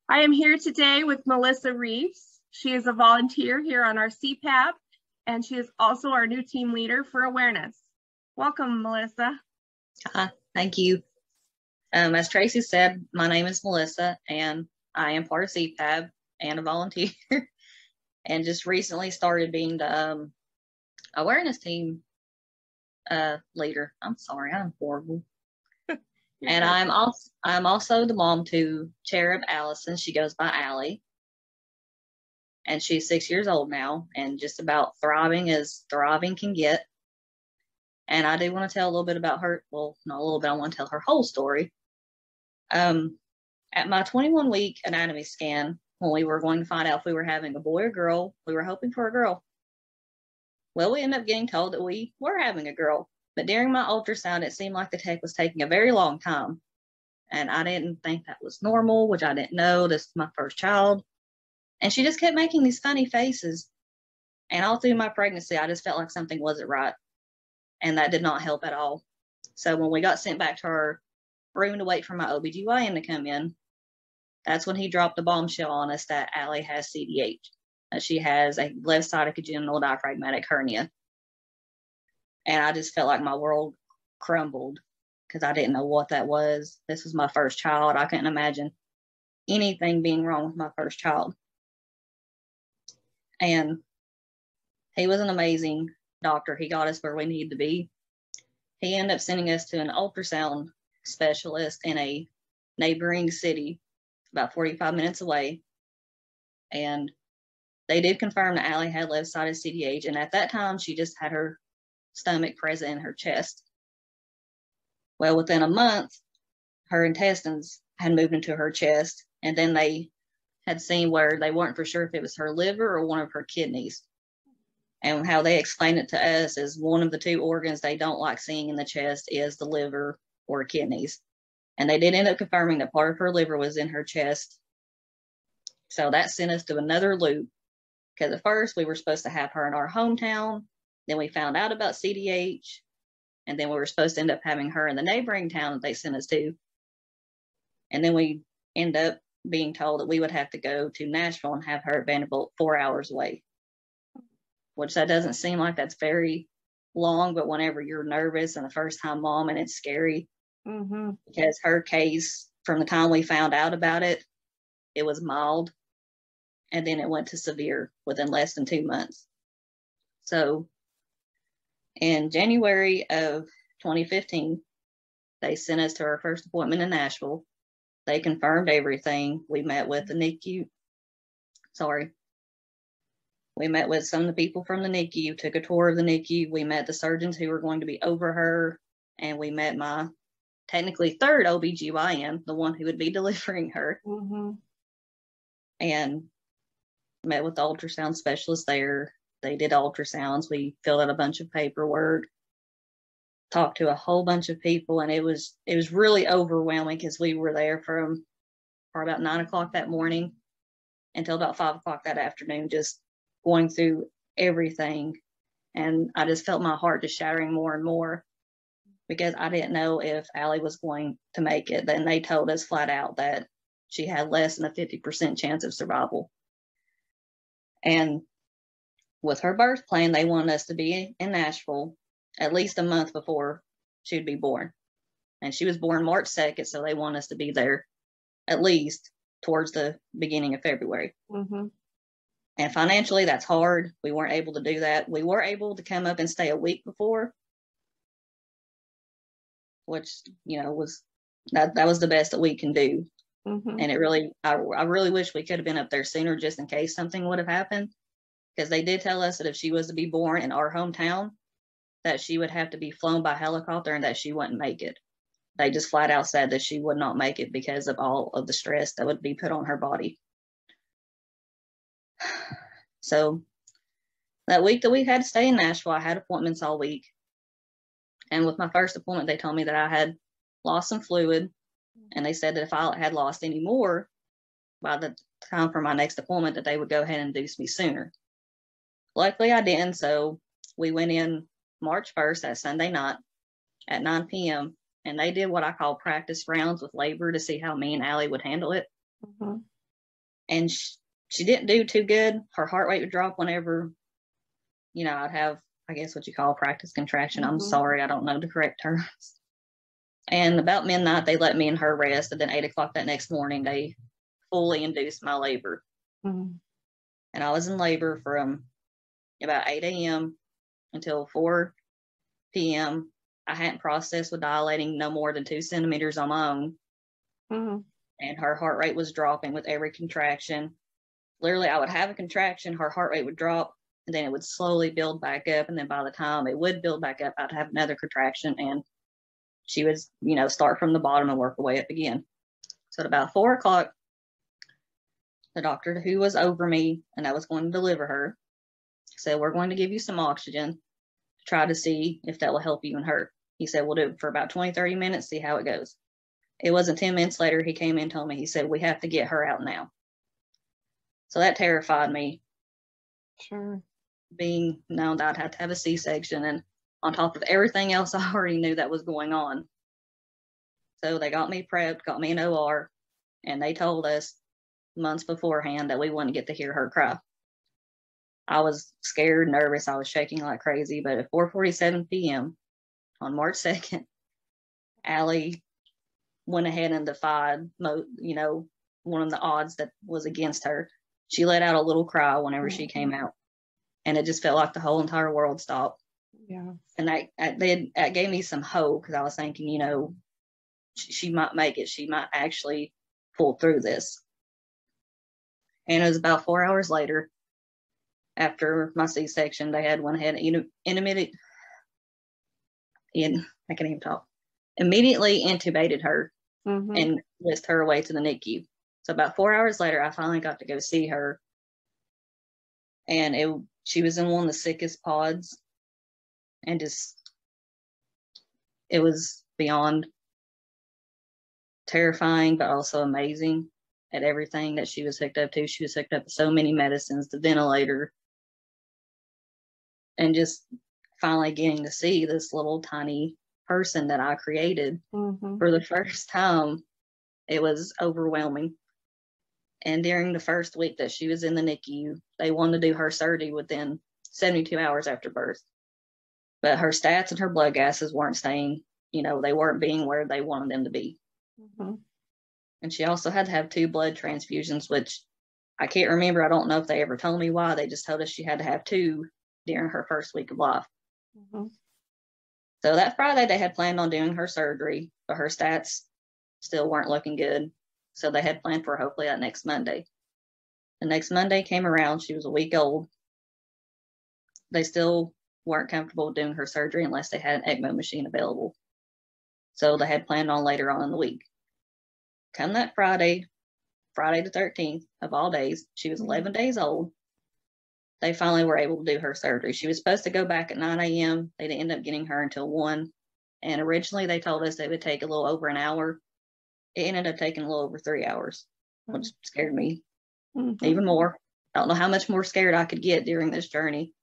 I am here today with Mellissa Reaves. She is a volunteer here on our CPAP, and she is also our new team leader for awareness. Welcome, Mellissa. Hi, thank you. As Tracy said, my name is Mellissa, and I am part of CPAP and a volunteer, and just recently started being the awareness team leader. I'm sorry, I'm horrible. And I'm also the mom to Cherub Allison. She goes by Allie, and she's 6 years old now, and just about thriving as thriving can get. And I do want to tell a little bit about her. Well, not a little bit. I want to tell her whole story. At my 21-week anatomy scan, when we were going to find out if we were having a boy or girl, we were hoping for a girl. Well, we ended up getting told that we were having a girl. But during my ultrasound, it seemed like the tech was taking a very long time. And I didn't think that was normal, which I didn't know. This is my first child. And she just kept making these funny faces. And all through my pregnancy, I just felt like something wasn't right. And that did not help at all. So when we got sent back to our room to wait for my OBGYN to come in, that's when he dropped the bombshell on us that Allie has CDH. That she has a left-sided congenital diaphragmatic hernia. And I just felt like my world crumbled because I didn't know what that was. This was my first child. I couldn't imagine anything being wrong with my first child. And he was an amazing doctor. He got us where we needed to be. He ended up sending us to an ultrasound specialist in a neighboring city, about 45 minutes away. And they did confirm that Allie had left-sided CDH. And at that time, she just had her stomach present in her chest. Well, within a month, her intestines had moved into her chest, and then they had seen where they weren't for sure if it was her liver or one of her kidneys. And how they explained it to us is one of the two organs they don't like seeing in the chest is the liver or kidneys. And they did end up confirming that part of her liver was in her chest. So that sent us to another loop, because at first we were supposed to have her in our hometown. Then we found out about CDH, and then we were supposed to end up having her in the neighboring town that they sent us to. And then we end up being told that we would have to go to Nashville and have her at Vanderbilt 4 hours away, which that doesn't seem like that's very long, but whenever you're nervous and a first-time mom, and it's scary, because her case, from the time we found out about it, it was mild, and then it went to severe within less than 2 months. So in January of 2015, they sent us to our first appointment in Nashville. They confirmed everything. We met with the NICU. We met with some of the people from the NICU, took a tour of the NICU. We met the surgeons who were going to be over her, and we met my technically third OBGYN, the one who would be delivering her. And met with the ultrasound specialist there. They did ultrasounds. We filled out a bunch of paperwork, talked to a whole bunch of people, and it was really overwhelming because we were there from about 9 o'clock that morning until about 5 o'clock that afternoon, just going through everything. And I just felt my heart just shattering more and more because I didn't know if Allie was going to make it. Then they told us flat out that she had less than a 50% chance of survival. And with her birth plan, they wanted us to be in Nashville at least a month before she would be born. And she was born March 2nd, so they want us to be there at least towards the beginning of February. And financially, that's hard. We weren't able to do that. We were able to come up and stay a week before, which, was that was the best that we can do. And it really, I really wish we could have been up there sooner just in case something would have happened. Because they did tell us that if she was to be born in our hometown, that she would have to be flown by helicopter and that she wouldn't make it. They just flat out said that she would not make it because of all of the stress that would be put on her body. So that week that we had to stay in Nashville, I had appointments all week. And with my first appointment, they told me that I had lost some fluid. And they said that if I had lost any more by the time for my next appointment, that they would go ahead and induce me sooner. Luckily, I didn't. So we went in March 1st, that Sunday night at 9 p.m. And they did what I call practice rounds with labor to see how me and Allie would handle it. And she didn't do too good. Her heart rate would drop whenever, I'd have, I guess, what you call practice contraction. I'm sorry, I don't know the correct terms. And about midnight, they let me and her rest. And then 8 o'clock that next morning, they fully induced my labor. And I was in labor from about 8 a.m. until 4 p.m. I hadn't processed with dilating no more than 2 centimeters on my own. And her heart rate was dropping with every contraction. Literally, I would have a contraction, her heart rate would drop, and then it would slowly build back up. And then by the time it would build back up, I'd have another contraction, and she would, start from the bottom and work her way up again. So at about 4 o'clock, the doctor who was over me and I was going to deliver her said, we're going to give you some oxygen to try to see if that will help you and her. He said, we'll do it for about 20, 30 minutes, see how it goes. It wasn't 10 minutes later, he came in and told me, he said, we have to get her out now. So that terrified me. Sure. Being known that I'd have to have a C-section, and on top of everything else I already knew that was going on. So they got me prepped, got me an OR, and they told us months beforehand that we wouldn't get to hear her cry. I was scared, nervous, I was shaking like crazy, but at 4:47 p.m. on March 2nd, Allie went ahead and defied, one of the odds that was against her. She let out a little cry whenever she came out, and it just felt like the whole entire world stopped. Yeah. And that gave me some hope, because I was thinking, she might make it. She might actually pull through this. And it was about 4 hours later, after my C-section, they had went ahead and I can't even talk. Immediately intubated her and whisked her away to the NICU. So about 4 hours later, I finally got to go see her. And she was in one of the sickest pods. And it was beyond terrifying, but also amazing at everything that she was hooked up to. She was hooked up to so many medicines, the ventilator, and just finally getting to see this little tiny person that I created for the first time. It was overwhelming. And during the first week that she was in the NICU, they wanted to do her surgery within 72 hours after birth. But her stats and her blood gases weren't staying, they weren't being where they wanted them to be. And she also had to have 2 blood transfusions, which I can't remember. I don't know if they ever told me why. They just told us she had to have 2 during her first week of life. So that Friday, they had planned on doing her surgery, but her stats still weren't looking good. So they had planned for hopefully that next Monday. The next Monday came around. She was a week old. They still weren't comfortable doing her surgery unless they had an ECMO machine available. So they had planned on later on in the week. Come that Friday the 13th of all days, she was 11 days old. They finally were able to do her surgery. She was supposed to go back at 9 a.m. They didn't end up getting her until 1. And originally they told us they would take a little over an hour. It ended up taking a little over 3 hours, which scared me even more. I don't know how much more scared I could get during this journey.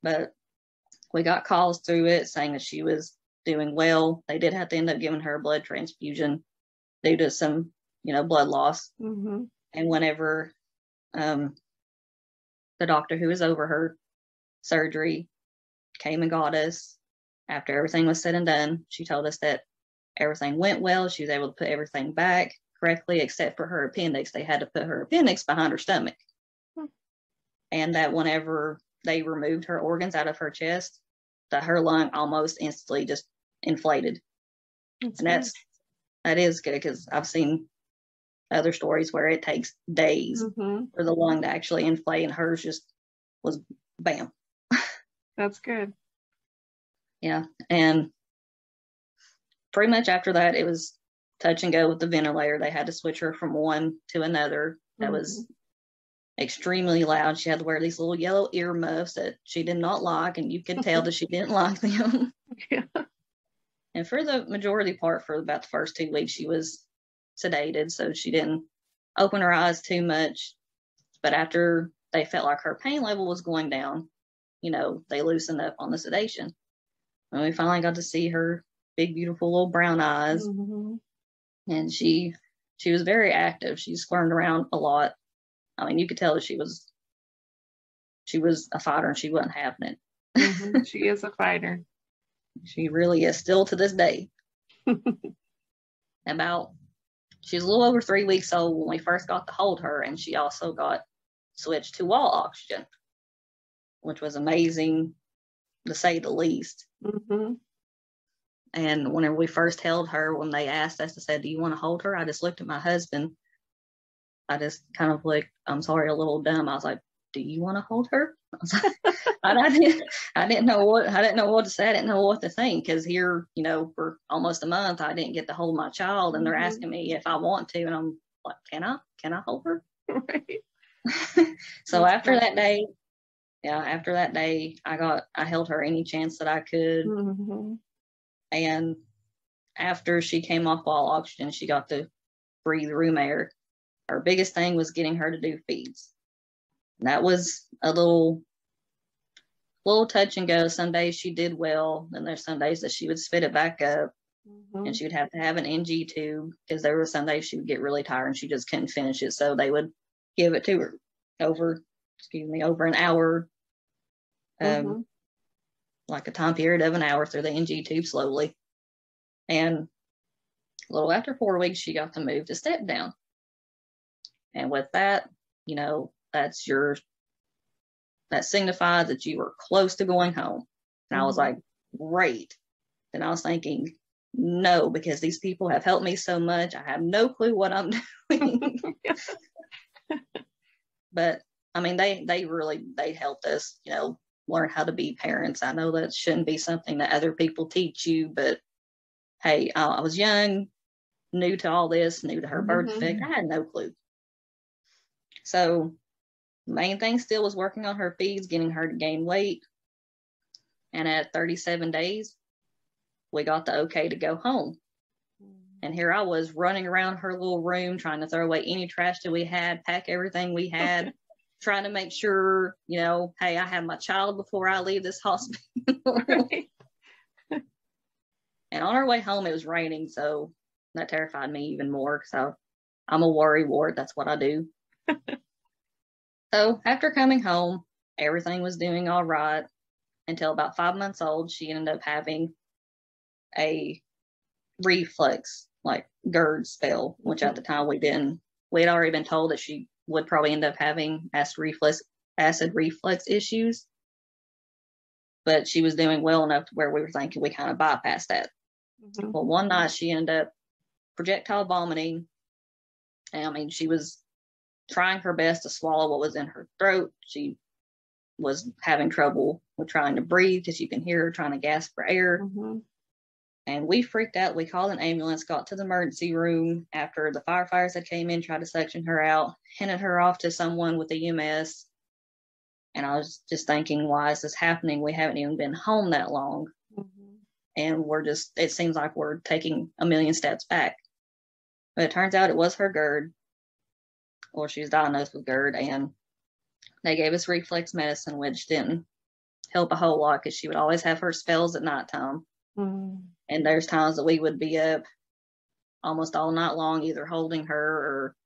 But we got calls through it saying that she was doing well. They did have to end up giving her a blood transfusion due to some, blood loss. And whenever the doctor who was over her surgery came and got us, after everything was said and done, she told us that everything went well. She was able to put everything back correctly, except for her appendix. They had to put her appendix behind her stomach. And that whenever they removed her organs out of her chest, that her lung almost instantly just inflated. That is good, because I've seen other stories where it takes days for the lung to actually inflate, and hers just was bam. That's good. Yeah. And pretty much after that, it was touch and go with the ventilator. They had to switch her from one to another. That was extremely loud. She had to wear these little yellow earmuffs that she did not like, and you could tell that she didn't like them. And for the majority part, for about the first 2 weeks, she was sedated, so she didn't open her eyes too much. But after they felt like her pain level was going down, they loosened up on the sedation. And we finally got to see her big, beautiful little brown eyes. And she she was very active. She squirmed around a lot. I mean, you could tell that she was a fighter and she wasn't having it. Mm-hmm. She is a fighter. She really is, still to this day. She was a little over 3 weeks old when we first got to hold her, and she also got switched to wall oxygen, which was amazing to say the least. Mm-hmm. And whenever we first held her, when they asked us, I said, "Do you want to hold her?" I just looked at my husband. I just kind of looked, I'm sorry, a little dumb. I was like, "Do you want to hold her?" I was like, I didn't know what to say. I didn't know what to think, because here, for almost a month, I didn't get to hold my child, and they're asking me if I want to, and I'm like, can I hold her? Right. So after that day, I held her any chance that I could. Mm-hmm. And after she came off wall oxygen, she got to breathe room air. Our biggest thing was getting her to do feeds. And that was a little touch and go. Some days she did well, and there's some days that she would spit it back up, and she would have to have an NG tube, because there were some days she would get really tired and she just couldn't finish it. So they would give it to her over an hour, like a time period of an hour through the NG tube slowly. And a little after 4 weeks, she got to move to step down. And with that, that signifies that you were close to going home. And I was like, great. Then I was thinking, no, because these people have helped me so much. I have no clue what I'm doing. But I mean, they helped us, learn how to be parents. I know that shouldn't be something that other people teach you, but hey, I was young, new to all this, new to her birth defect. I had no clue. So the main thing still was working on her feeds, getting her to gain weight. And at 37 days, we got the okay to go home. And here I was running around her little room, trying to throw away any trash that we had, pack everything we had, trying to make sure, hey, I have my child before I leave this hospital. Right. And on our way home, it was raining, so that terrified me even more. So I'm a worry wart. That's what I do. So after coming home, everything was doing all right until about 5 months old. She ended up having a reflux, like GERD spell, which at the time we had already been told that she would probably end up having acid reflux issues. But she was doing well enough to where we were thinking we kind of bypassed that. Well, one night she ended up projectile vomiting. And I mean, she was trying her best to swallow what was in her throat. She was having trouble with trying to breathe, because you can hear her trying to gasp for air. And we freaked out. We called an ambulance, got to the emergency room after the firefighters had came in, tried to suction her out, handed her off to someone with a EMS. And I was just thinking, why is this happening? We haven't even been home that long. And it seems like we're taking a million steps back. But it turns out it was her GERD, or she was diagnosed with GERD, and they gave us reflex medicine, which didn't help a whole lot, because she would always have her spells at nighttime. And there's times that we would be up almost all night long, either holding her or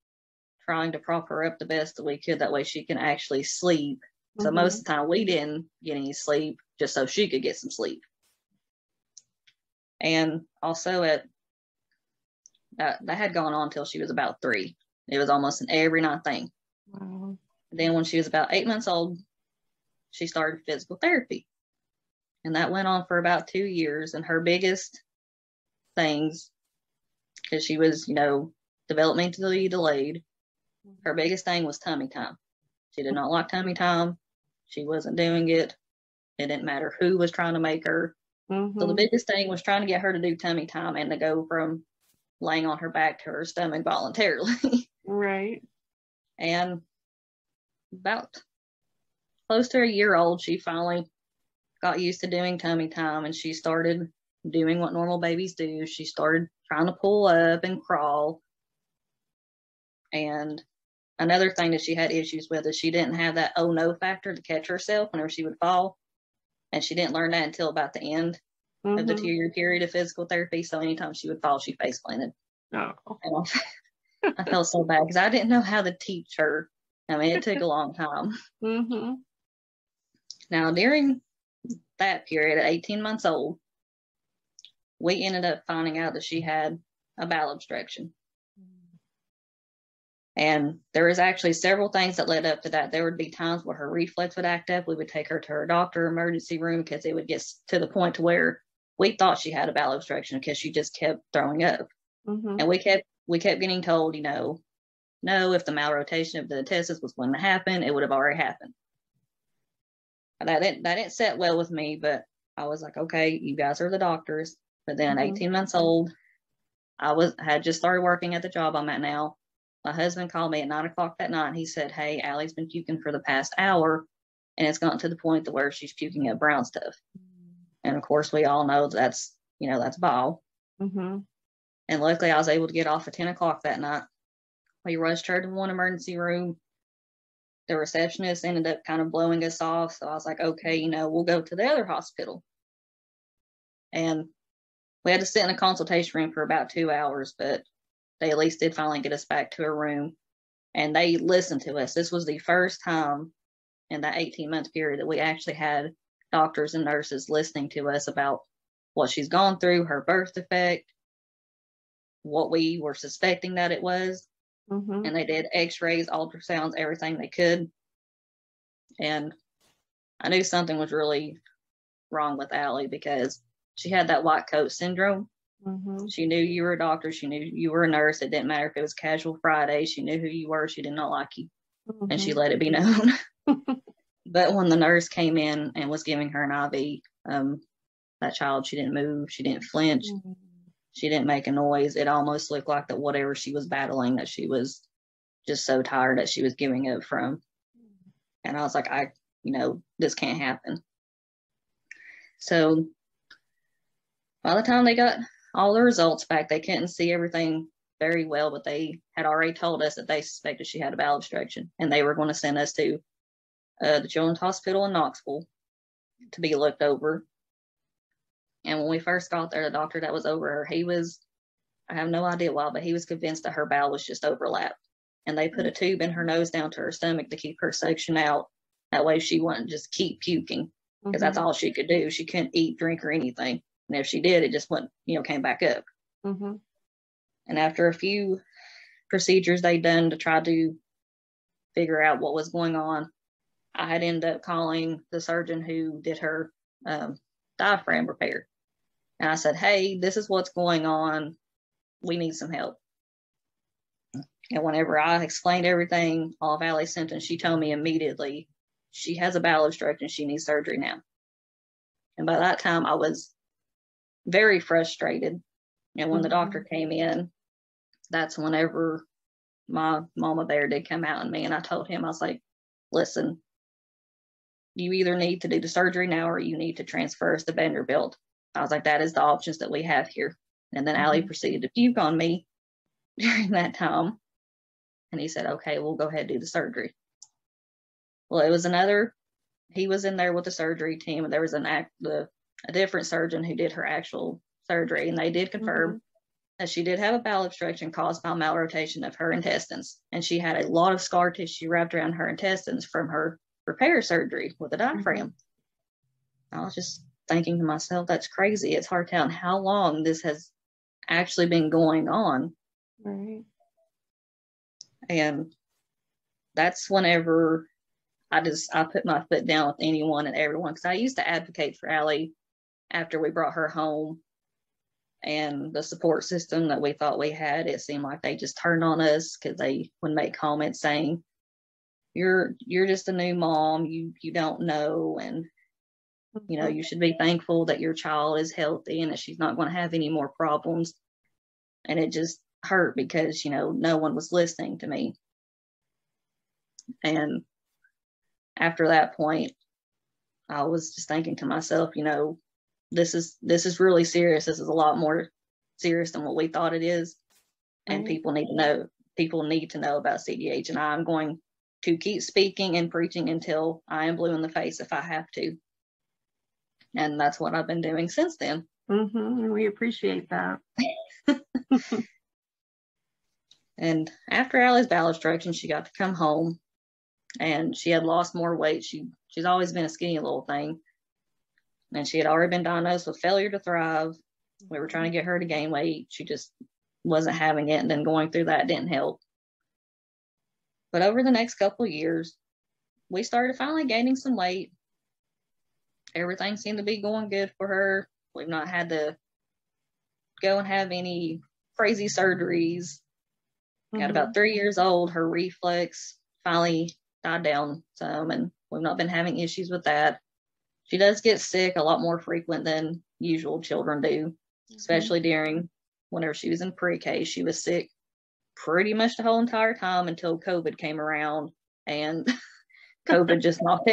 trying to prop her up the best that we could. That way she can actually sleep. So most of the time we didn't get any sleep, just so she could get some sleep. And also that had gone on until she was about 3. It was almost an every night thing. Then when she was about 8 months old, she started physical therapy. And that went on for about 2 years. And her biggest things, because she was, developmentally delayed, her biggest thing was tummy time. She did not like tummy time. She wasn't doing it. It didn't matter who was trying to make her. So the biggest thing was trying to get her to do tummy time and to go from laying on her back to her stomach voluntarily. Right. And about close to a year old, she finally got used to doing tummy time, and she started doing what normal babies do. She started trying to pull up and crawl. And another thing that she had issues with is she didn't have that oh no factor to catch herself whenever she would fall. And she didn't learn that until about the end of the 2-year period of physical therapy. So anytime she would fall, she face planted. I felt so bad because I didn't know how to teach her. I mean, it took a long time. Mm-hmm. Now, during that period, at 18 months old, we ended up finding out that she had a bowel obstruction. And there was actually several things that led up to that. There would be times where her reflex would act up. We would take her to her doctor emergency room because it would get to the point to where we thought she had a bowel obstruction because she just kept throwing up. Mm-hmm. And we kept getting told, no, if the malrotation of the intestines was going to happen, it would have already happened. That didn't set well with me, but I was like, okay, you guys are the doctors. But then 18 months old, I had just started working at the job I'm at now. My husband called me at 9 o'clock that night. And he said, hey, Allie's been puking for the past hour, and it's gotten to the point to where she's puking up brown stuff. And of course, we all know that's bile. Mm-hmm. And luckily, I was able to get off at 10 o'clock that night. We rushed her to one emergency room. The receptionist ended up kind of blowing us off. So I was like, okay, we'll go to the other hospital. And we had to sit in a consultation room for about 2 hours, but they at least did finally get us back to a room. And they listened to us. This was the first time in that 18-month period that we actually had doctors and nurses listening to us about what she's gone through, her birth defect, what we were suspecting that it was. Mm-hmm. And they did x-rays, ultrasounds, everything they could. And I knew something was really wrong with Allie because she had that white coat syndrome. Mm-hmm. She knew you were a doctor. She knew you were a nurse. It didn't matter if it was casual Friday. She knew who you were. She did not like you. Mm-hmm. And she let it be known. But when the nurse came in and was giving her an IV, that child, she didn't move. She didn't flinch. Mm-hmm. She didn't make a noise. It almost looked like that whatever she was battling, that she was just so tired that she was giving up from. And I was like, this can't happen. So by the time they got all the results back, they couldn't see everything very well, but they had already told us that they suspected she had a bowel obstruction, and they were going to send us to the Children's Hospital in Knoxville to be looked over. And when we first got there, the doctor that was over her, I have no idea why, but he was convinced that her bowel was just overlapped. And they put a tube in her nose down to her stomach to keep her suction out. That way she wouldn't just keep puking, because that's all she could do. She couldn't eat, drink, or anything. And if she did, it just went, came back up. Mm-hmm. And after a few procedures they'd done to try to figure out what was going on, I had ended up calling the surgeon who did her diaphragm repair. And I said, hey, this is what's going on. We need some help. And whenever I explained everything, all of Allie's symptoms, she told me immediately she has a bowel obstruction. She needs surgery now. And by that time, I was very frustrated. And when the doctor came in, that's whenever my mama bear did come out in me. And I told him, I was like, listen, you either need to do the surgery now or you need to transfer us to Vanderbilt. I was like, that is the options that we have here. And then Allie proceeded to puke on me during that time. And he said, okay, we'll go ahead and do the surgery. Well, it was he was in there with the surgery team, and there was a different surgeon who did her actual surgery, and they did confirm that she did have a bowel obstruction caused by malrotation of her intestines. And she had a lot of scar tissue wrapped around her intestines from her repair surgery with a diaphragm. I was just thinking to myself, that's crazy. It's hard telling how long this has actually been going on. Right. And that's whenever I put my foot down with anyone and everyone, because I used to advocate for Allie after we brought her home, and the support system that we thought we had, it seemed like they just turned on us because they would make comments saying, you're just a new mom, you don't know, and you should be thankful that your child is healthy and that she's not going to have any more problems. And it just hurt because no one was listening to me. And after that point, I was just thinking to myself, this is really serious. This is a lot more serious than what we thought it is. And people need to know about CDH. And I'm going to keep speaking and preaching until I am blue in the face if I have to. And that's what I've been doing since then. And we appreciate that. And after Allie's bowel obstruction, she got to come home, and she had lost more weight. She's always been a skinny little thing, and she had already been diagnosed with failure to thrive. We were trying to get her to gain weight. She just wasn't having it, and then going through that didn't help. But over the next couple of years, we started finally gaining some weight. Everything seemed to be going good for her. We've not had to go and have any crazy surgeries. At about 3 years old, her reflux finally died down some, and we've not been having issues with that. She does get sick a lot more frequent than usual children do, especially during whenever she was in pre-K. She was sick pretty much the whole entire time until COVID came around, and COVID just knocked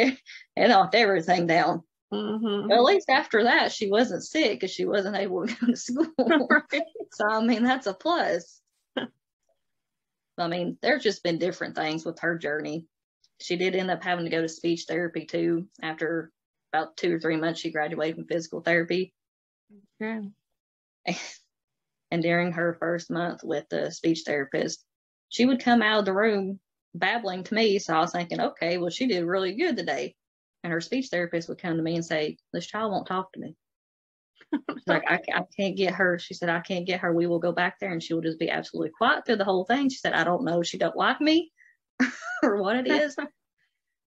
everything down. But at least after that, she wasn't sick because she wasn't able to go to school. Right. So, I mean, that's a plus. I mean, there's just been different things with her journey. She did end up having to go to speech therapy too. After about 2 or 3 months, she graduated from physical therapy. Okay. And during her first month with the speech therapist, she would come out of the room babbling to me. So I was thinking, okay, well, she did really good today. And her speech therapist would come to me and say, this child won't talk to me. She's like, I can't get her. She said, I can't get her. We will go back there and she will just be absolutely quiet through the whole thing. She said, I don't know if she don't like me or what it is.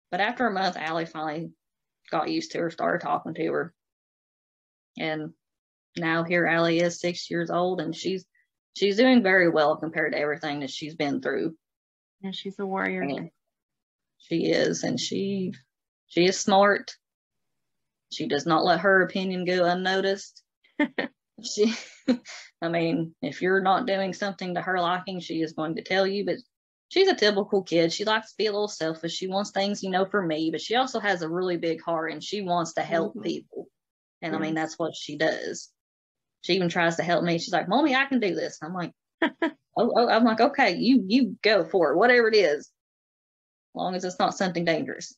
But after a month, Allie finally got used to her, started talking to her. And now here Allie is 6 years old, and she's doing very well compared to everything that she's been through. And she's a warrior. And she is, and she is smart. She does not let her opinion go unnoticed. I mean, if you're not doing something to her liking, she is going to tell you, but she's a typical kid. She likes to be a little selfish. She wants things, for me, but she also has a really big heart, and she wants to help people. And I mean, that's what she does. She even tries to help me. She's like, Mommy, I can do this. And I'm like, I'm like, okay, you go for it, whatever it is, as long as it's not something dangerous.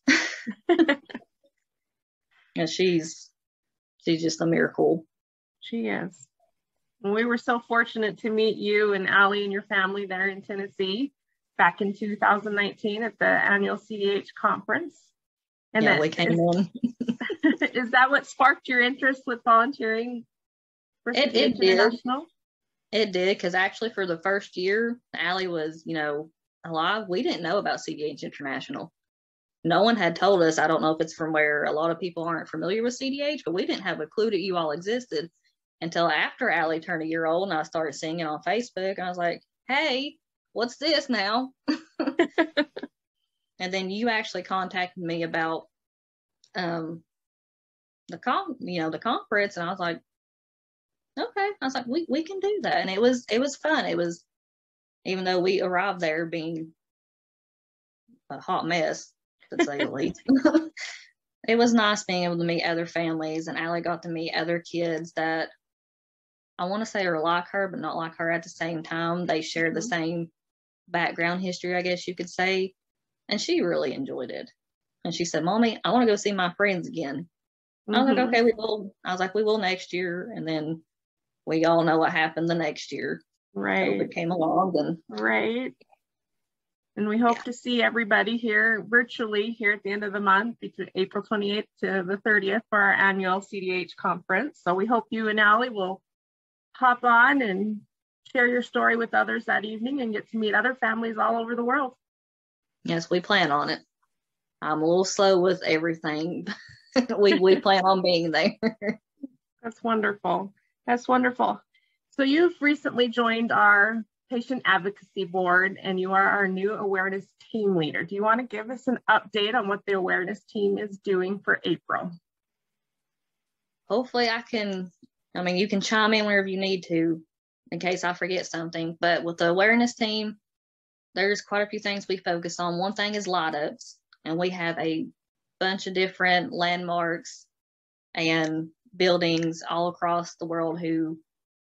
And she's just a miracle. She is. And we were so fortunate to meet you and Allie and your family there in Tennessee back in 2019 at the annual CDH conference. And yeah, we came in. Is that what sparked your interest with volunteering for CDH International? It did, because actually for the first year, Allie was, alive. We didn't know about CDH International. No one had told us. I don't know if it's from where a lot of people aren't familiar with CDH, but we didn't have a clue that you all existed until after Allie turned a year old, and I started seeing it on Facebook. I was like, hey, what's this now? And then you actually contacted me about the conference, and I was like, okay. I was like, we can do that. And it was fun. It was, even though we arrived there being a hot mess, to say the least. It was nice being able to meet other families, and Allie got to meet other kids that I want to say are like her, but not like her at the same time. They shared the same background history, I guess you could say, and she really enjoyed it. And she said, Mommy, I want to go see my friends again. I was like, okay, we will. I was like, we will next year. And then we all know what happened the next year. Right. COVID came along. And right. And we hope to see everybody here virtually here at the end of the month, between April 28th to the 30th for our annual CDH conference. So we hope you and Allie will hop on and share your story with others that evening and get to meet other families all over the world. Yes, we plan on it. I'm a little slow with everything. we plan on being there. That's wonderful. That's wonderful. So you've recently joined our Patient Advocacy Board, and you are our new awareness team leader. Do you want to give us an update on what the awareness team is doing for April? Hopefully you can chime in wherever you need to in case I forget something. But with the awareness team, there's quite a few things we focus on. One thing is light ups, and we have a bunch of different landmarks and buildings all across the world who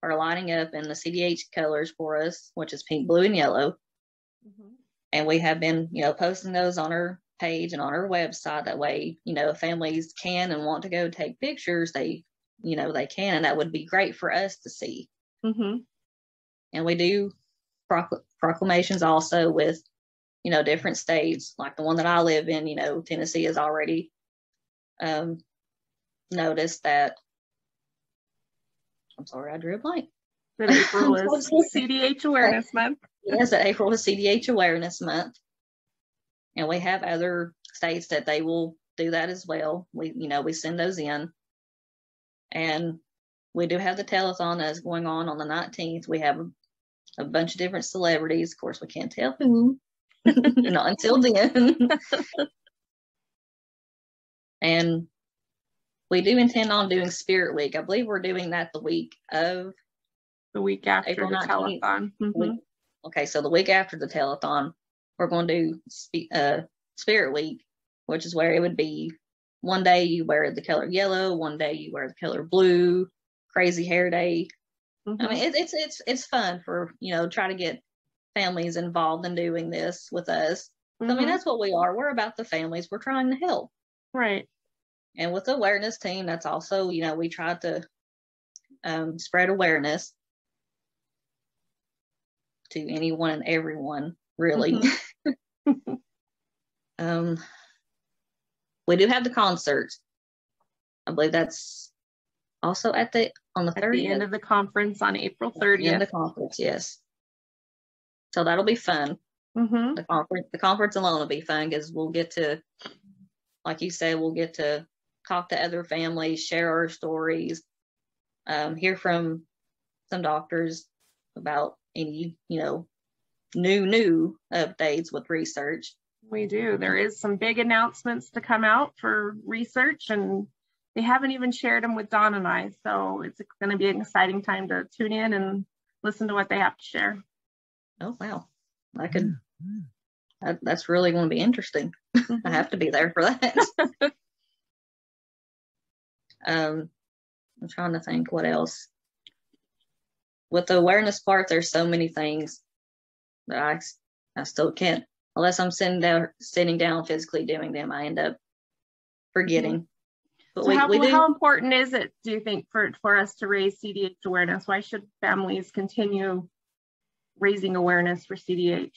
are lighting up in the CDH colors for us, which is pink, blue, and yellow. And we have been, posting those on our page and on our website. That way, if families can and want to go take pictures, they can, and that would be great for us to see. And we do proclamations also with, different states, like the one that I live in, Tennessee has already noticed that. I'm sorry, I drew a blank. That April is CDH Awareness Month. Yes, that April is CDH Awareness Month. And we have other states that they will do that as well. We send those in. And we do have the telethon that's going on the 19th. We have a bunch of different celebrities. Of course, we can't tell who. Not until then. And we do intend on doing Spirit Week. I believe we're doing that the week after April the 19th. Telethon. Mm-hmm. Okay, so the week after the telethon, we're going to do Spirit Week, which is where it would be one day you wear the color yellow, one day you wear the color blue, crazy hair day. Mm-hmm. I mean, it's fun for, try to get families involved in doing this with us. Mm-hmm. I mean, that's what we are. We're about the families. We're trying to help. Right. And with the awareness team, that's also, we try to spread awareness to anyone and everyone, really. Mm-hmm. We do have the concerts. I believe that's also on the 30th. At the end of the conference on April 30th. At the end of the conference, yes. So that'll be fun. Mm-hmm. The conference alone will be fun because we'll get to, like you said, we'll get to talk to other families, share our stories, hear from some doctors about any, new updates with research. We do. There is some big announcements to come out for research, and they haven't even shared them with Dawn and I. So it's going to be an exciting time to tune in and listen to what they have to share. Oh, wow. That's really going to be interesting. Mm-hmm. I have to be there for that. I'm trying to think what else. With the awareness part, there's so many things that I still can't, unless I'm sitting down physically doing them, I end up forgetting. Mm-hmm. But so how important is it, do you think, for us to raise CDH awareness? Why should families continue raising awareness for CDH?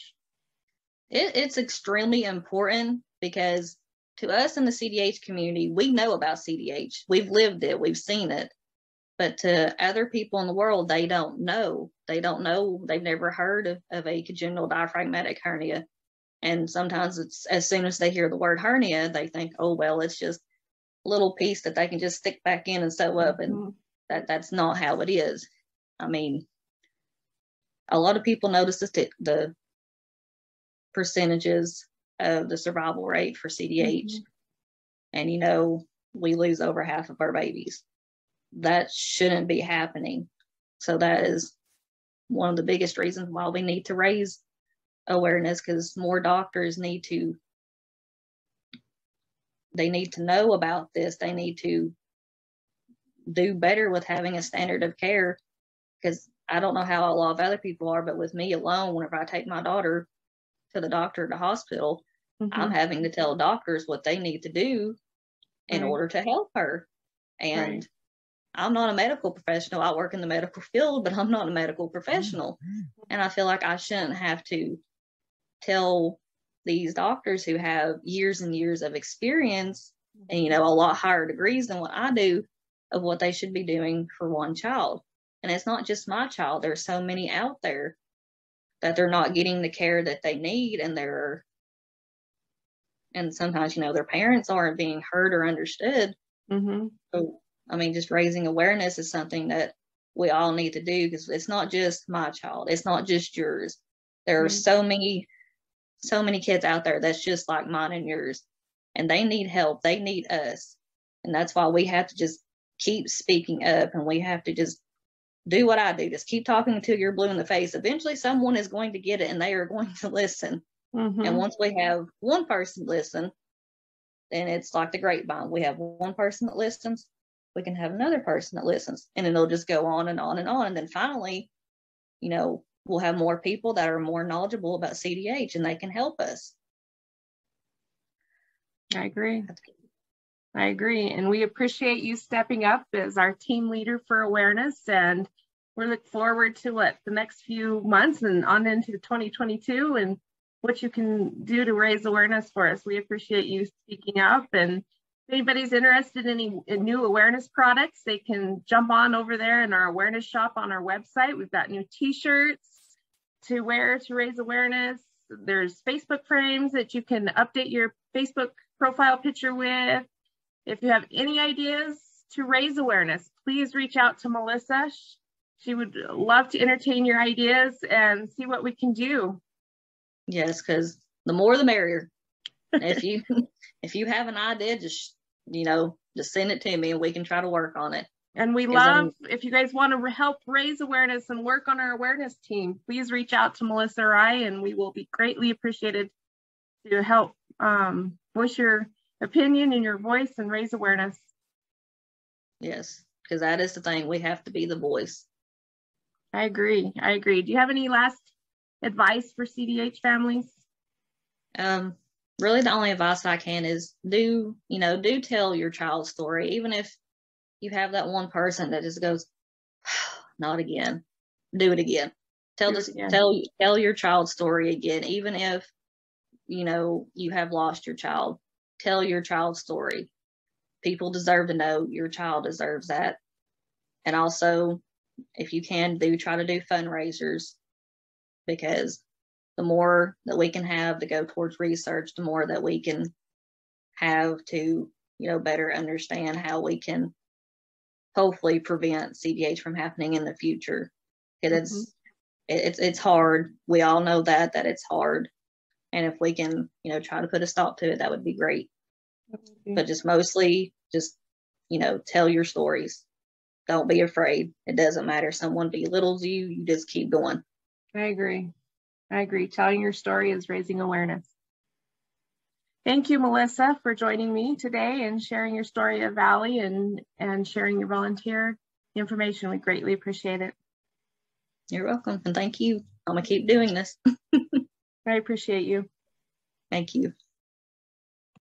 It's extremely important because to us in the CDH community, we know about CDH. We've lived it. We've seen it. But to other people in the world, they don't know. They don't know. They've never heard of a congenital diaphragmatic hernia. And sometimes it's as soon as they hear the word hernia, they think, oh, well, it's just a little piece that they can just stick back in and sew up. And that's not how it is. I mean, a lot of people notice the percentages of the survival rate for CDH. Mm-hmm. And, we lose over half of our babies. That shouldn't be happening. So that is one of the biggest reasons why we need to raise awareness, because more doctors need to know about this. They need to do better with having a standard of care, because I don't know how a lot of other people are, but with me alone, whenever I take my daughter to the doctor at the hospital, mm-hmm. I'm having to tell doctors what they need to do in order to help her. And I'm not a medical professional. I work in the medical field, but I'm not a medical professional. And I feel like I shouldn't have to tell these doctors who have years and years of experience and, a lot higher degrees than what I do of what they should be doing for one child. And it's not just my child. There's so many out there that they're not getting the care that they need, and sometimes, their parents aren't being heard or understood. Mm-hmm. So, I mean, just raising awareness is something that we all need to do, because it's not just my child. It's not just yours. There are so many kids out there that's just like mine and yours, and they need help. They need us. And that's why we have to just keep speaking up, and we have to just do what I do. Just keep talking until you're blue in the face. Eventually someone is going to get it, and they are going to listen. Mm-hmm. And once we have one person listen, then it's like the grapevine. We have one person that listens, we can have another person that listens, and then it'll just go on and on and on. And then finally, we'll have more people that are more knowledgeable about CDH, and they can help us. I agree. And we appreciate you stepping up as our team leader for awareness. And we look forward to the next few months and on into 2022 and what you can do to raise awareness for us. We appreciate you speaking up. And if anybody's interested in any new awareness products, they can jump on over there in our awareness shop on our website. We've got new t-shirts to wear to raise awareness. There's Facebook frames that you can update your Facebook profile picture with. If you have any ideas to raise awareness, please reach out to Mellissa. She would love to entertain your ideas and see what we can do. Yes, because the more the merrier. If you have an idea, just send it to me and we can try to work on it. And we love, if you guys want to help raise awareness and work on our awareness team, please reach out to Mellissa or I, and we will be greatly appreciated to help voice your opinion and your voice and raise awareness. Yes, because that is the thing. We have to be the voice. I agree. Do you have any last advice for CDH families? Really the only advice I can is do tell your child's story. Even if you have that one person that just goes, not again, do it again. Tell your child's story again. Even if, you have lost your child, tell your child's story. People deserve to know. Your child deserves that. And also, if you can, try to do fundraisers, because the more that we can have to go towards research, the more that we can have to, better understand how we can hopefully prevent CDH from happening in the future. Because it's hard. We all know that it's hard. And if we can, try to put a stop to it, that would be great. But just mostly, tell your stories. Don't be afraid. It doesn't matter. Someone belittles you, you just keep going. I agree. Telling your story is raising awareness. Thank you, Mellissa, for joining me today and sharing your story of Valley and sharing your volunteer information. We greatly appreciate it. You're welcome. And thank you. I'm going to keep doing this. I appreciate you. Thank you.